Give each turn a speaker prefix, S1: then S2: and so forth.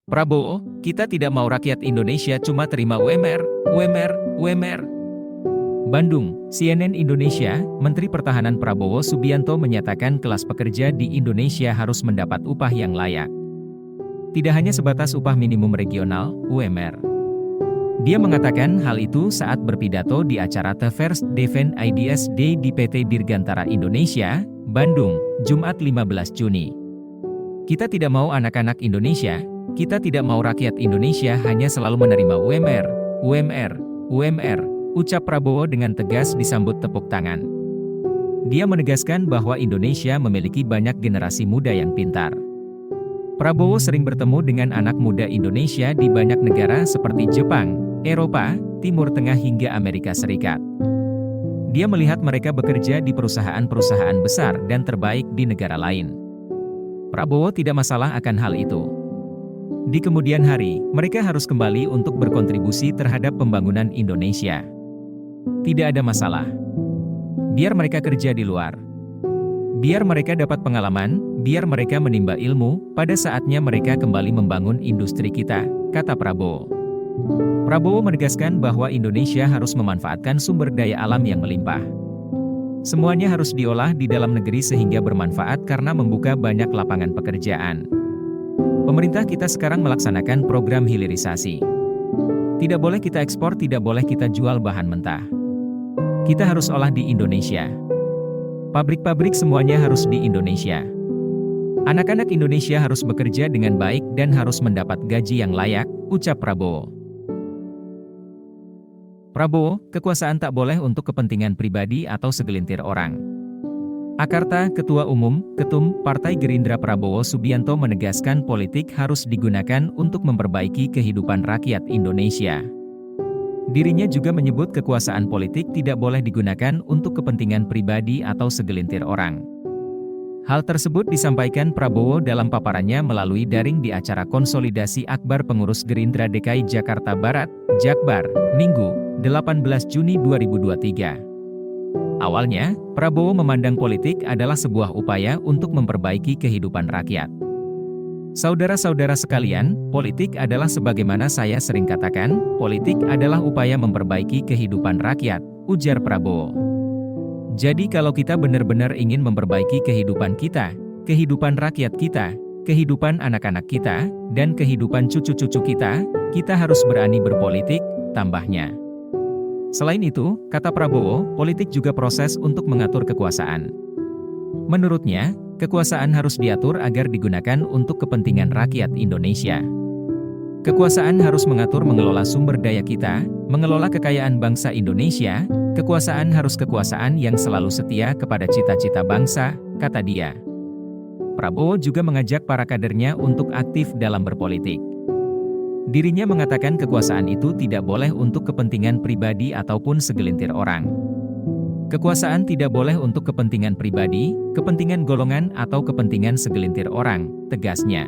S1: Prabowo, kita tidak mau rakyat Indonesia cuma terima UMR, UMR, UMR. Bandung, CNN Indonesia, Menteri Pertahanan Prabowo Subianto menyatakan kelas pekerja di Indonesia harus mendapat upah yang layak. Tidak hanya sebatas upah minimum regional, UMR. Dia mengatakan hal itu saat berpidato di acara The First Defense Ideas Day di PT Dirgantara Indonesia, Bandung, Jumat 15 Juni. Kita tidak mau anak-anak Indonesia, kita tidak mau rakyat Indonesia hanya selalu menerima UMR, UMR, UMR, ucap Prabowo dengan tegas disambut tepuk tangan. Dia menegaskan bahwa Indonesia memiliki banyak generasi muda yang pintar. Prabowo sering bertemu dengan anak muda Indonesia di banyak negara seperti Jepang, Eropa, Timur Tengah hingga Amerika Serikat. Dia melihat mereka bekerja di perusahaan-perusahaan besar dan terbaik di negara lain. Prabowo tidak masalah akan hal itu. Di kemudian hari, mereka harus kembali untuk berkontribusi terhadap pembangunan Indonesia. Tidak ada masalah. Biar mereka kerja di luar. Biar mereka dapat pengalaman, biar mereka menimba ilmu, pada saatnya mereka kembali membangun industri kita, kata Prabowo. Prabowo menegaskan bahwa Indonesia harus memanfaatkan sumber daya alam yang melimpah. Semuanya harus diolah di dalam negeri sehingga bermanfaat karena membuka banyak lapangan pekerjaan. Pemerintah kita sekarang melaksanakan program hilirisasi. Tidak boleh kita ekspor, tidak boleh kita jual bahan mentah. Kita harus olah di Indonesia. Pabrik-pabrik semuanya harus di Indonesia. Anak-anak Indonesia harus bekerja dengan baik dan harus mendapat gaji yang layak, ucap Prabowo. Prabowo, kekuasaan tak boleh untuk kepentingan pribadi atau segelintir orang. Akarta, Ketua Umum, Ketum, Partai Gerindra Prabowo Subianto menegaskan politik harus digunakan untuk memperbaiki kehidupan rakyat Indonesia. Dirinya juga menyebut kekuasaan politik tidak boleh digunakan untuk kepentingan pribadi atau segelintir orang. Hal tersebut disampaikan Prabowo dalam paparannya melalui daring di acara konsolidasi Akbar Pengurus Gerindra DKI Jakarta Barat, Jakbar, Minggu, 18 Juni 2023. Awalnya, Prabowo memandang politik adalah sebuah upaya untuk memperbaiki kehidupan rakyat. Saudara-saudara sekalian, politik adalah sebagaimana saya sering katakan, politik adalah upaya memperbaiki kehidupan rakyat, ujar Prabowo. Jadi kalau kita benar-benar ingin memperbaiki kehidupan kita, kehidupan rakyat kita, kehidupan anak-anak kita, dan kehidupan cucu-cucu kita harus berani berpolitik, tambahnya. Selain itu, kata Prabowo, politik juga proses untuk mengatur kekuasaan. Menurutnya, kekuasaan harus diatur agar digunakan untuk kepentingan rakyat Indonesia. Kekuasaan harus mengatur mengelola sumber daya kita, mengelola kekayaan bangsa Indonesia, kekuasaan harus kekuasaan yang selalu setia kepada cita-cita bangsa, kata dia. Prabowo juga mengajak para kadernya untuk aktif dalam berpolitik. Dirinya mengatakan kekuasaan itu tidak boleh untuk kepentingan pribadi ataupun segelintir orang. Kekuasaan tidak boleh untuk kepentingan pribadi, kepentingan golongan atau kepentingan segelintir orang, tegasnya.